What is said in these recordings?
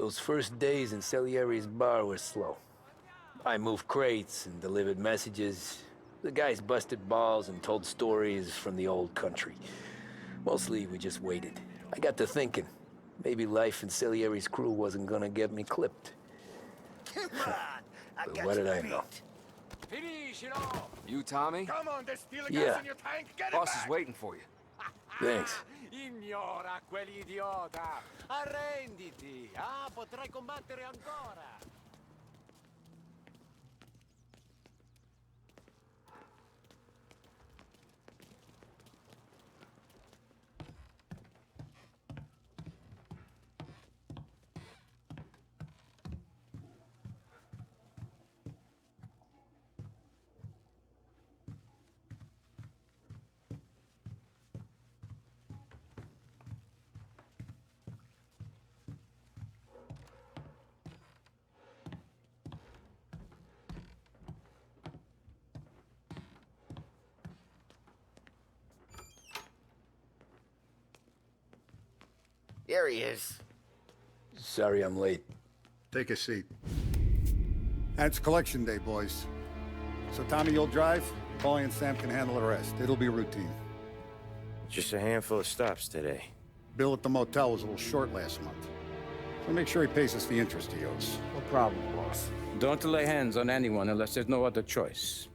Those first days in Salieri's bar were slow. I moved crates and delivered messages. The guys busted balls and told stories from the old country. Mostly, we just waited. I got to thinking, maybe life in Salieri's crew wasn't gonna get me clipped. Come on! I But got what you did I know? beat. You, Tommy? Come on, there's steel Yeah. gas in your tank. Get Boss it is back. waiting for you. Thanks. Ignora quell'idiota. Arrenditi. Potrai combattere ancora. There he is. Sorry I'm late. Take a seat. And it's collection day, boys. So Tommy, you'll drive. Paulie and Sam can handle the rest. It'll be routine. Just a handful of stops today. Bill at the motel was a little short last month. So make sure he pays us the interest he owes. No problem, boss. Don't lay hands on anyone unless there's no other choice.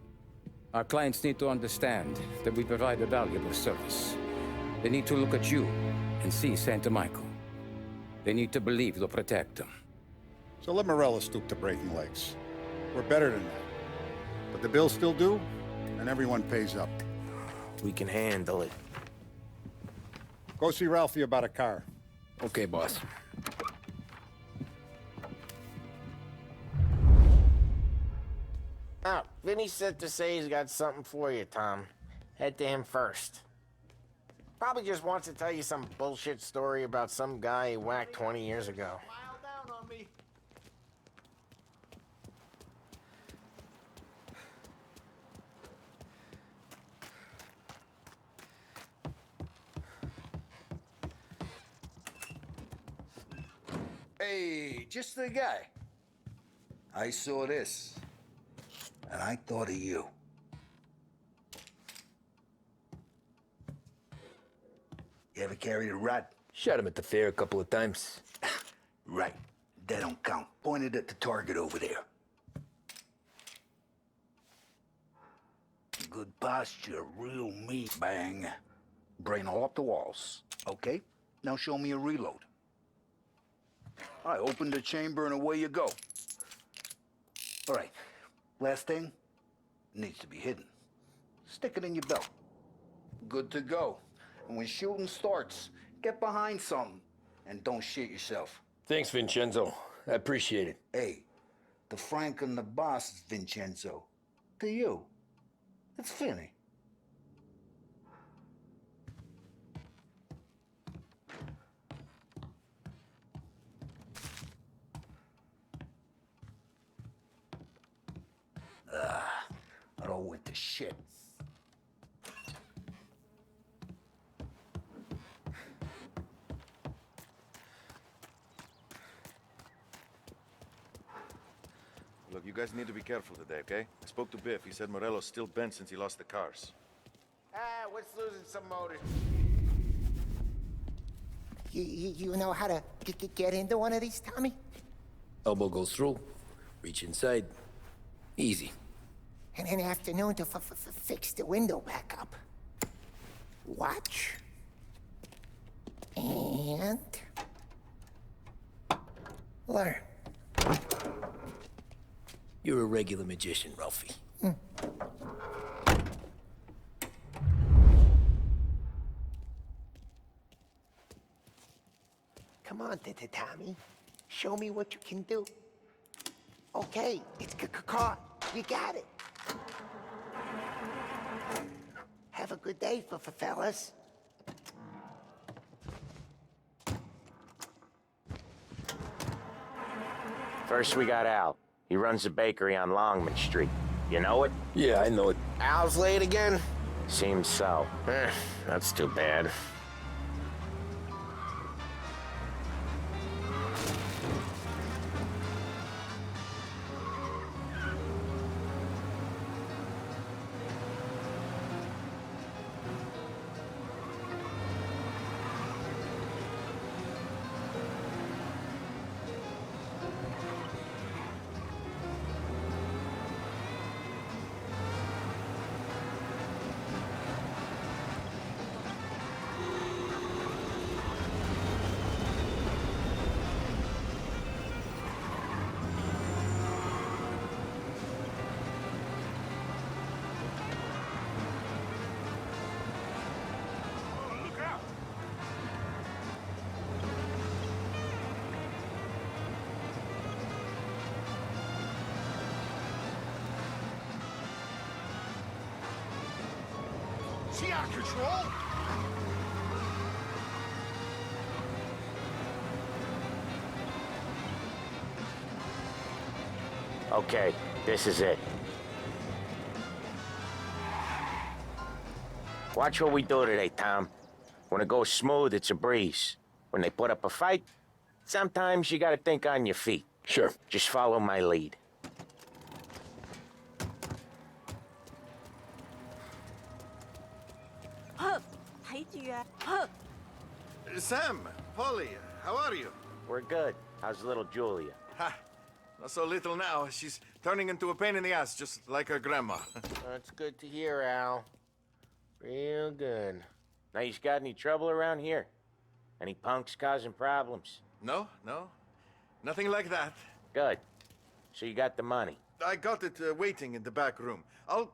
Our clients need to understand that we provide a valuable service. They need to look at you and see Santa Michael. They need to believe you'll protect them. So let Morella stoop to breaking legs. We're better than that. But the bill's still due, and everyone pays up. We can handle it. Go see Ralphie about a car. Okay, boss. Oh, Vinny said to say he's got something for you, Tom. Head to him first. Probably just wants to tell you some bullshit story about some guy he whacked 20 years ago. Smile down on me. Hey, just the guy. I saw this, and I thought of you. You ever carried a rod? Shot him at the fair a couple of times. Right. That don't count. Pointed at the target over there. Good posture, real meat bang. Brain all up the walls. Okay, now show me a reload. I open the chamber and away you go. All right, last thing, needs to be hidden. Stick it in your belt. Good to go. And when shooting starts, get behind something and don't shit yourself. Thanks, Vincenzo. I appreciate it. Hey, the Frank and the boss is Vincenzo. To you, it's Finny. It all went to shit. Look, you guys need to be careful today, okay? I spoke to Biff. He said Morello's still bent since he lost the cars. What's losing some motors? You know how to get into one of these, Tommy? Elbow goes through. Reach inside. Easy. And an afternoon to fix the window back up. Watch. And... learn. You're a regular magician, Ralphie. Come on, Tommy. Show me what you can do. Okay, it's caught. You got it. Have a good day, fellas. First we got Al. He runs a bakery on Longman Street. You know it? Yeah, I know it. Al's late again? Seems so. That's too bad. She out of control? Okay, this is it. Watch what we do today, Tom. When it goes smooth, it's a breeze. When they put up a fight, sometimes you gotta think on your feet. Sure. Just follow my lead. Sam, Polly, how are you? We're good. How's little Julia? Ha! Not so little now. She's turning into a pain in the ass, just like her grandma. That's good to hear, Al. Real good. Now, you got any trouble around here? Any punks causing problems? No, no. Nothing like that. Good. So you got the money. I got it waiting in the back room.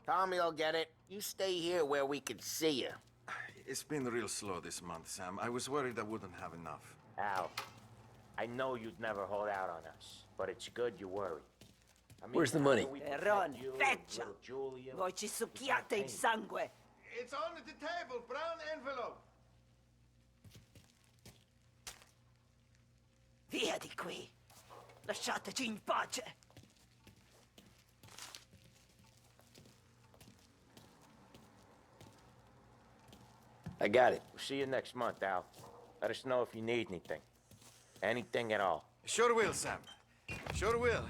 Tommy'll get it. You stay here where we can see you. It's been real slow this month, Sam. I was worried I wouldn't have enough. Al, I know you'd never hold out on us, but it's good you worry. I mean, Where's the money? Ron, feccia! Voi ci succhiate il sangue! It's on the table, brown envelope. Via di qui! Lasciateci in pace! I got it. We'll see you next month, Al. Let us know if you need anything. Anything at all. Sure will, Sam. Sure will.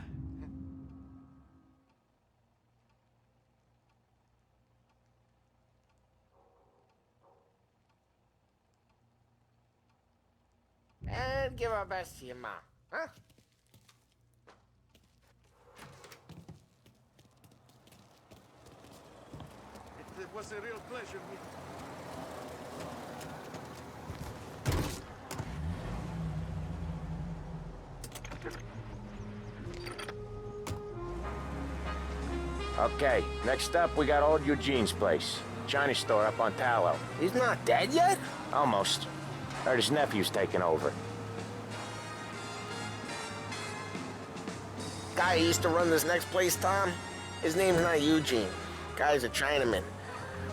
And give our best to your mom, huh? It was a real pleasure meeting. Okay, next up, we got old Eugene's place. China store up on Tallow. He's not dead yet? Almost. Heard his nephew's taking over. Guy who used to run this next place, Tom? His name's not Eugene. Guy's a Chinaman.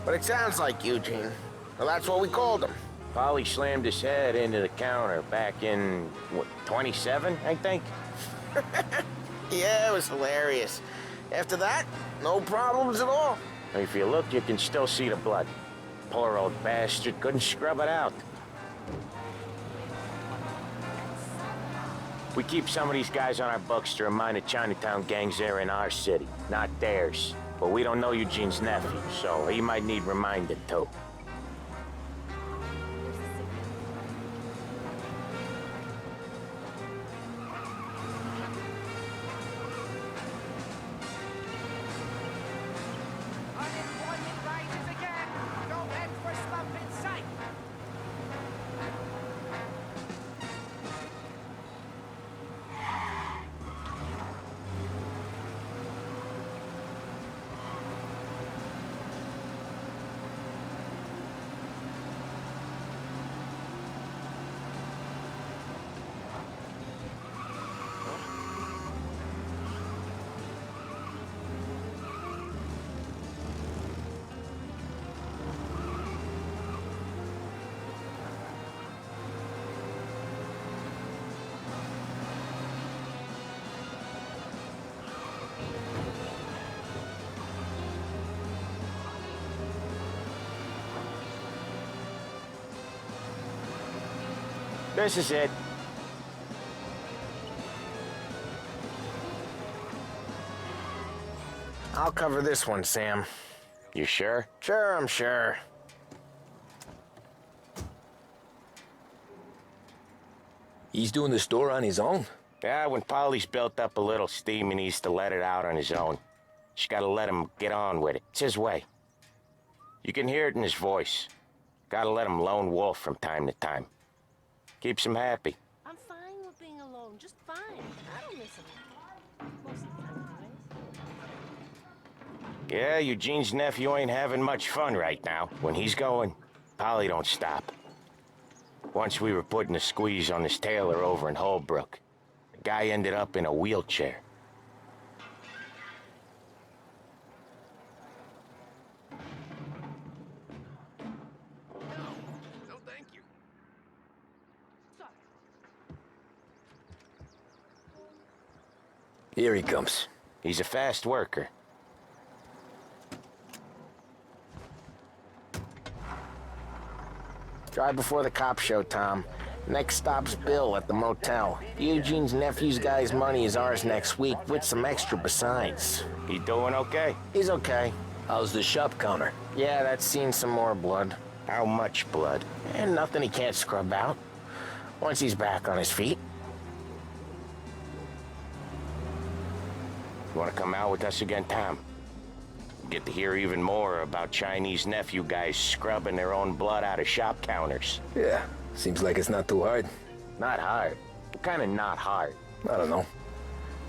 But it sounds like Eugene. Well, that's what we called him. Polly slammed his head into the counter back in, what, 27, I think? Yeah, it was hilarious. After that, no problems at all. If you look, you can still see the blood. Poor old bastard couldn't scrub it out. We keep some of these guys on our books to remind the Chinatown gangs they're in our city, not theirs. But we don't know Eugene's nephew, so he might need reminded too. Unemployment rises again. Don't head for slump in sight. This is it. I'll cover this one, Sam. You sure? Sure, I'm sure. He's doing the store on his own? Yeah, when Polly's built up a little steam, he needs to let it out on his own. Just gotta let him get on with it. It's his way. You can hear it in his voice. Gotta let him lone wolf from time to time. Keeps him happy. I'm fine with being alone, just fine. I don't miss him. Most of the time, anyways. Yeah, Eugene's nephew ain't having much fun right now. When he's going, Polly don't stop. Once we were putting a squeeze on this tailor over in Holbrook. The guy ended up in a wheelchair. Here he comes. He's a fast worker. Drive before the cops show, Tom. Next stop's Bill at the motel. Eugene's nephew's guy's money is ours next week, with some extra besides. He doing okay? He's okay. How's the shop counter? Yeah, that's seen some more blood. How much blood? And nothing he can't scrub out. Once he's back on his feet. You want to come out with us again, Tom? Get to hear even more about Chinese nephew guys scrubbing their own blood out of shop counters. Yeah, seems like it's not too hard. Not hard. Kind of not hard. I don't know.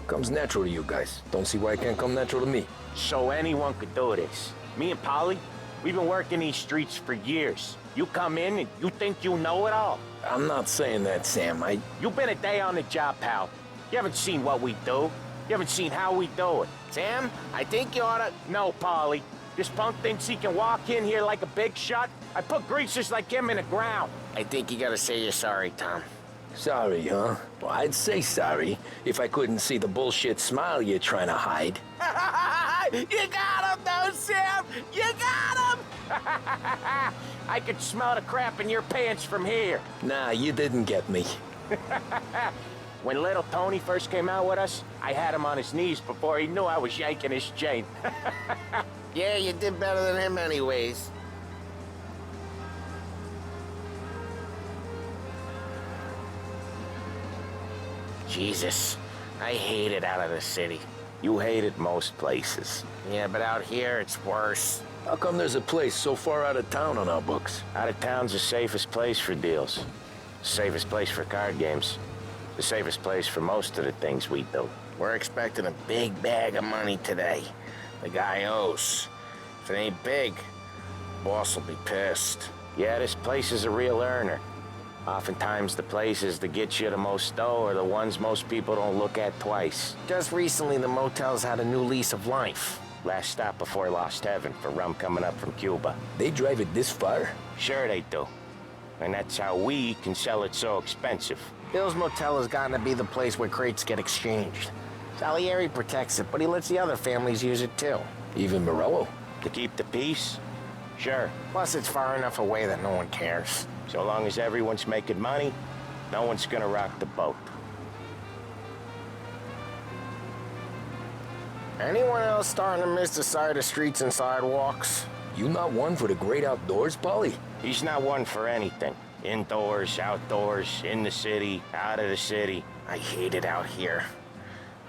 Comes natural to you guys. Don't see why it can't come natural to me. So anyone could do this. Me and Polly, we've been working these streets for years. You come in and you think you know it all. I'm not saying that, Sam. You've been a day on the job, pal. You haven't seen what we do. You haven't seen how we do it. Sam, I think you oughta... No, Polly. This punk thinks he can walk in here like a big shot. I put greasers like him in the ground. I think you gotta say you're sorry, Tom. Sorry, huh? Well, I'd say sorry if I couldn't see the bullshit smile you're trying to hide. You got him, though, Sam! You got him! I could smell the crap in your pants from here. Nah, you didn't get me. When little Tony first came out with us, I had him on his knees before he knew I was yanking his chain. Yeah, you did better than him anyways. Jesus, I hate it out of the city. You hate it most places. Yeah, but out here, it's worse. How come there's a place so far out of town on our books? Out of town's the safest place for deals. Safest place for card games. The safest place for most of the things we do. We're expecting a big bag of money today. The guy owes. If it ain't big, boss will be pissed. Yeah, this place is a real earner. Oftentimes the places that get you the most dough are the ones most people don't look at twice. Just recently, the motel's had a new lease of life. Last stop before Lost Heaven for rum coming up from Cuba. They drive it this far? Sure they do. And that's how we can sell it so expensive. Bill's motel has gotten to be the place where crates get exchanged. Salieri protects it, but he lets the other families use it too. Even Morello? To keep the peace? Sure. Plus, it's far enough away that no one cares. So long as everyone's making money, no one's gonna rock the boat. Anyone else starting to miss the side of streets and sidewalks? You not one for the great outdoors, Polly? He's not one for anything. Indoors, outdoors, in the city, out of the city. I hate it out here.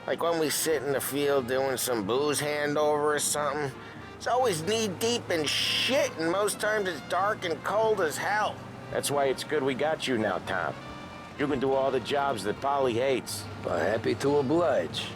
Like when we sit in the field doing some booze handover or something. It's always knee-deep in shit, and most times it's dark and cold as hell. That's why it's good we got you now, Tom. You can do all the jobs that Polly hates. Happy to oblige.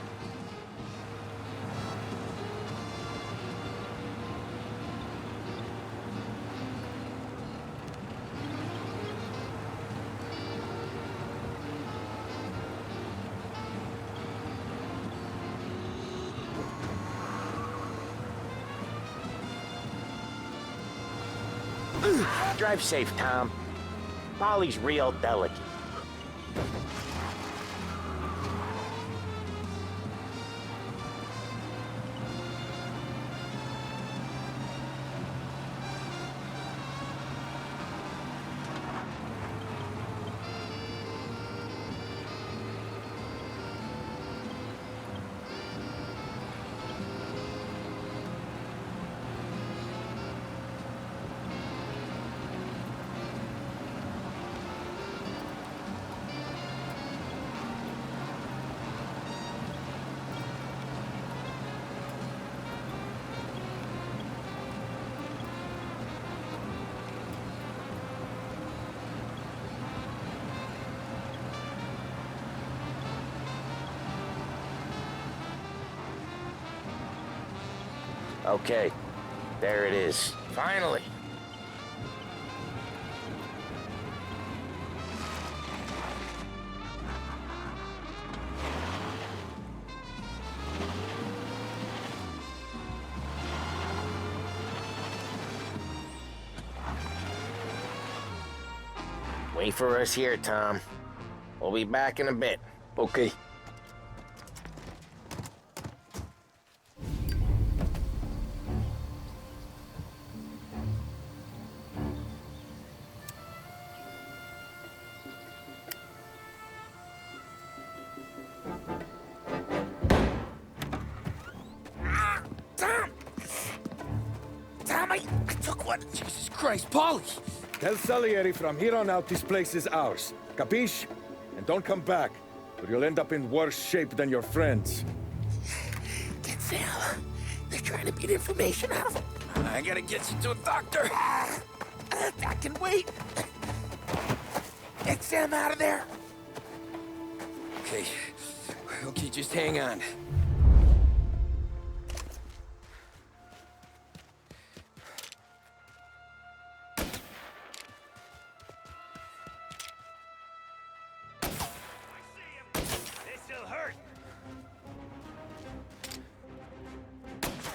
Drive safe, Tom. Polly's real delicate. Okay, there it is. Finally. Wait for us here, Tom. We'll be back in a bit. Okay. What? Jesus Christ, Polly! Tell Salieri from here on out this place is ours. Capiche? And don't come back, or you'll end up in worse shape than your friends. Get Sam. They're trying to beat information out of him. I gotta get you to a doctor. I can wait. Get Sam out of there. Okay. Okay, just hang on. This'll hurt.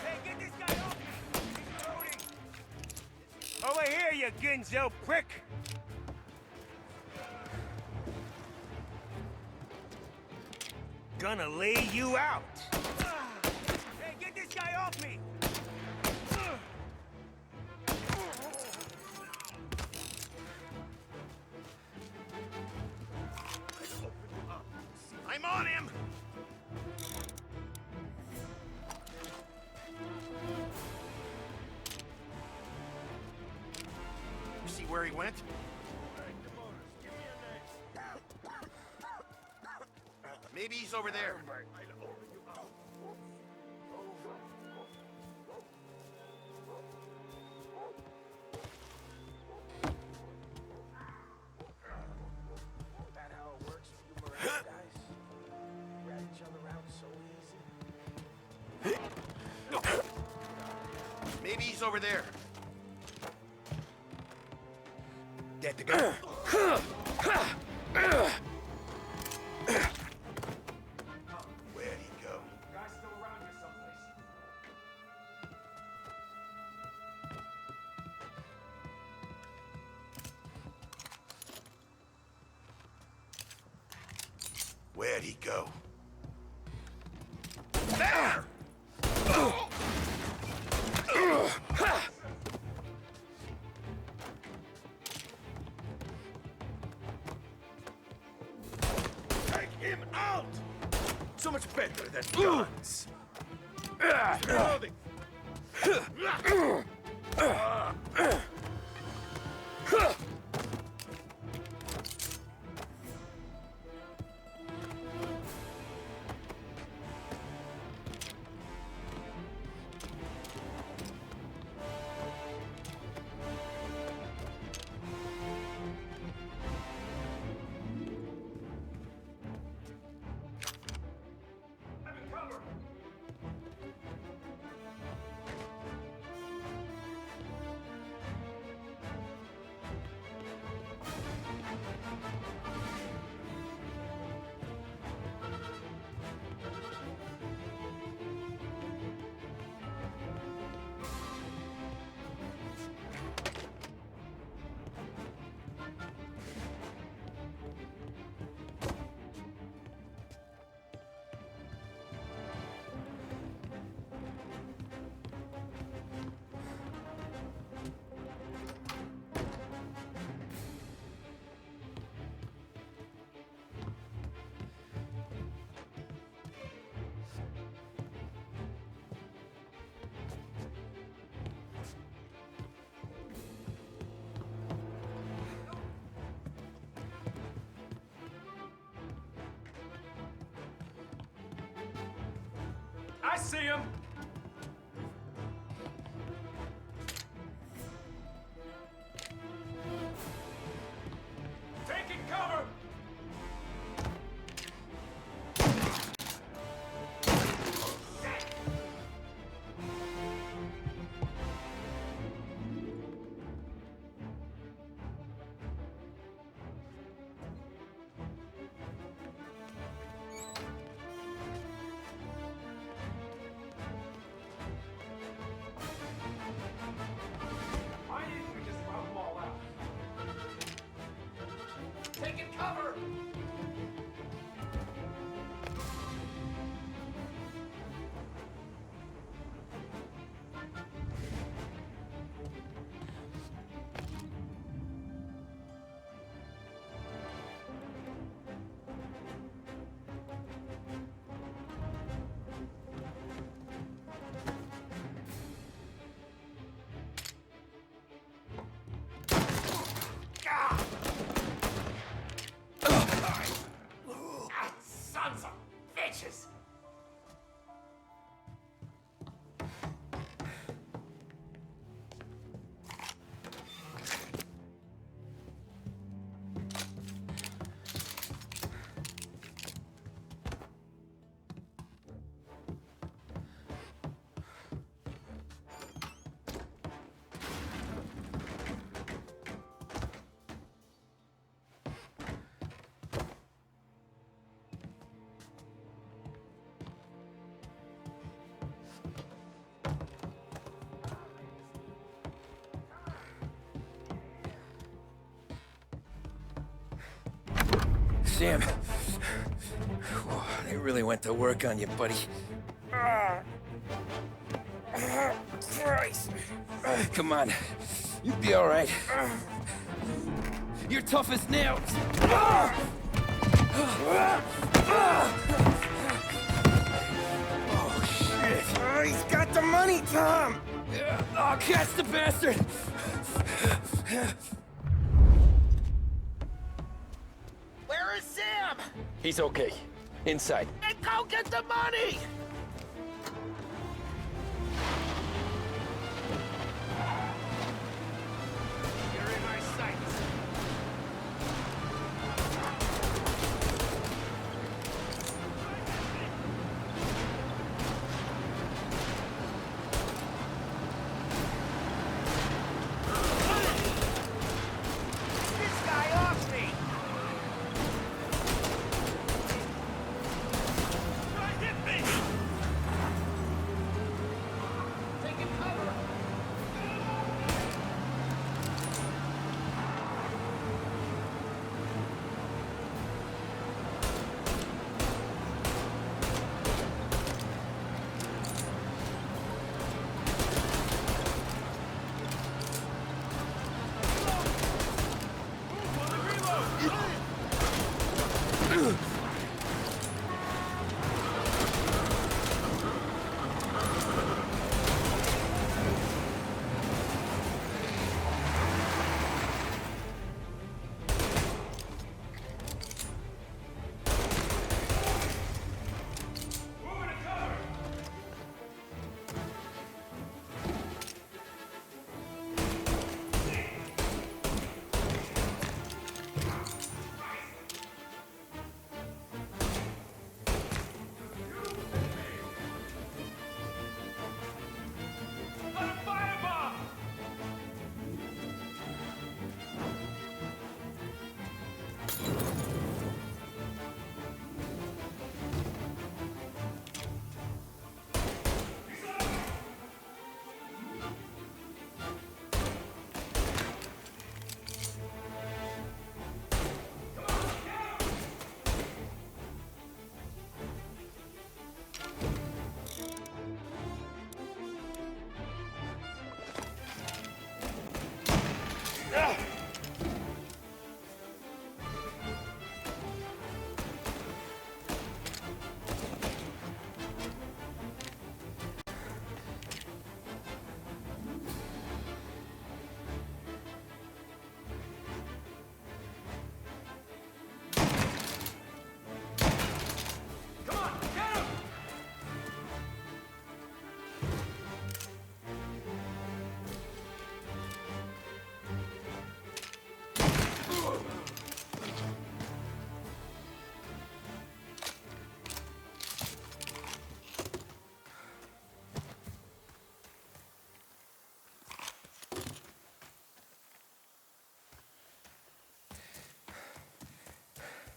Hey, get this guy off me! He's loading! Over here, you ginzo prick! Gonna lay you out! Hey, get this guy off me! I'm on him! You see where he went? Maybe he's over there. Maybe he's over there. Get the gun. Where'd he go? Guy's still around here someplace. Where'd he go? There! Take him out! So much better than guns. Reloading. I see him! Taking cover! Why didn't we just round them all out? Taking cover! Sam. They really went to work on you, buddy. Christ. Come on. You'll be all right. You're tough as nails. Oh, shit. Oh, he's got the money, Tom! Oh, catch the bastard! Where is Sam? He's okay. Inside. And go get the money! You're in my sights. This guy off me! Hit me! Taking cover!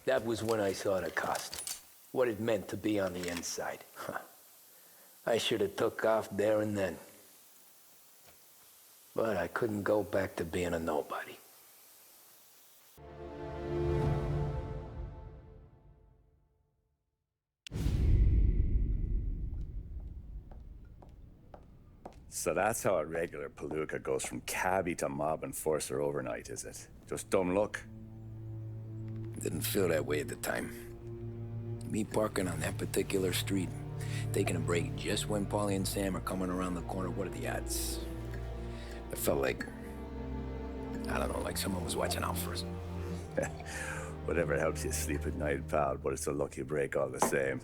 That was when I saw the cost. What it meant to be on the inside. Huh. I should have took off there and then. But I couldn't go back to being a nobody. So that's how a regular palooka goes from cabbie to mob enforcer overnight, is it? Just dumb luck? Didn't feel that way at the time. Me parking on that particular street, taking a break just when Paulie and Sam are coming around the corner, what are the odds? It felt like, I don't know, like someone was watching out for us. Whatever helps you sleep at night, pal, but it's a lucky break all the same.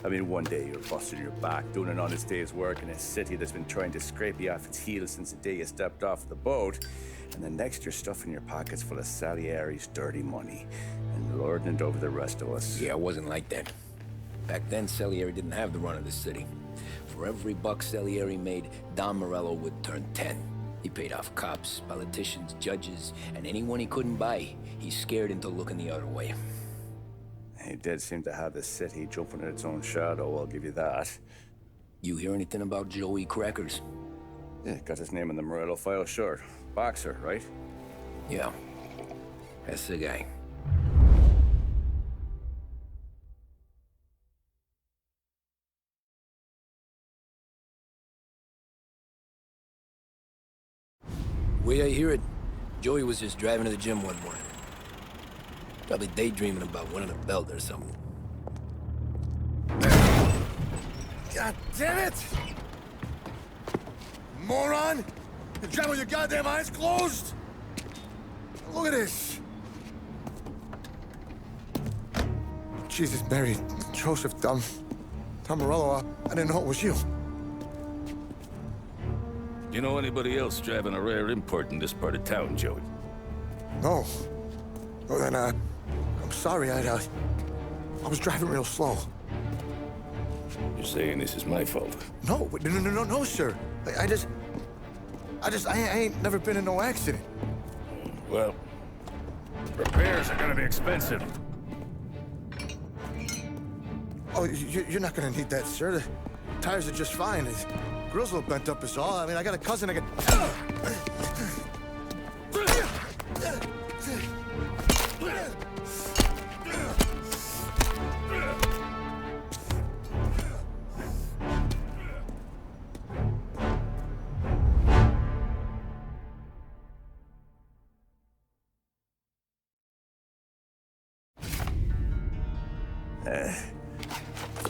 I mean, one day you're busting your back, doing an honest day's work in a city that's been trying to scrape you off its heels since the day you stepped off the boat, and the next you're stuffing your pockets full of Salieri's dirty money and lording it over the rest of us. Yeah, it wasn't like that. Back then, Salieri didn't have the run of the city. For every buck Salieri made, Don Morello would turn 10. He paid off cops, politicians, judges, and anyone he couldn't buy, he scared into looking the other way. He did seem to have the city jumping at its own shadow, I'll give you that. You hear anything about Joey Crackers? Yeah, got his name in the Morello file, sure. Boxer, right? Yeah, that's the guy. Way I hear it, Joey was just driving to the gym one morning. Probably daydreaming about winning a belt or something. God damn it! Moron! You drive with your goddamn eyes closed? Look at this! Jesus, Mary, Joseph, Tom Morello, I didn't know it was you. You know anybody else driving a rare import in this part of town, Joey? No. Well, then, I'm sorry, I was driving real slow. You're saying this is my fault? No, sir. I ain't never been in no accident. Well, repairs are gonna be expensive. Oh, you're not gonna need that, sir. The tires are just fine. The grill's a little bent up is all. I mean, I got a cousin I can...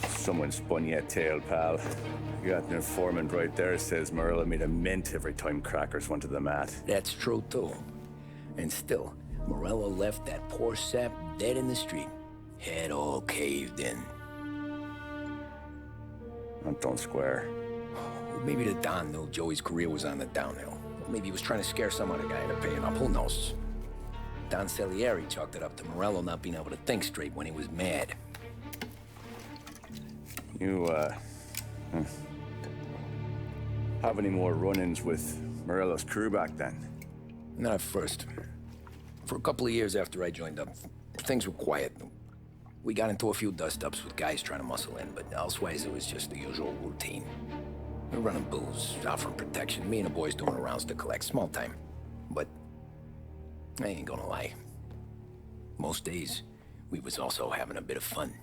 Someone spun you a tail, pal. You got an informant right there says Morello made a mint every time crackers went to the mat. That's true, too. And still, Morello left that poor sap dead in the street. Head all caved in. That don't square. Maybe the Don knew Joey's career was on the downhill. Maybe he was trying to scare some other guy into paying up. Who knows? Don Salieri chalked it up to Morello not being able to think straight when he was mad. You, have any more run-ins with Morello's crew back then? Not at first. For a couple of years after I joined up, things were quiet. We got into a few dust-ups with guys trying to muscle in, but elsewise it was just the usual routine. We were running booze, offering protection, me and the boys doing rounds to collect, small time. But I ain't gonna lie. Most days, we was also having a bit of fun.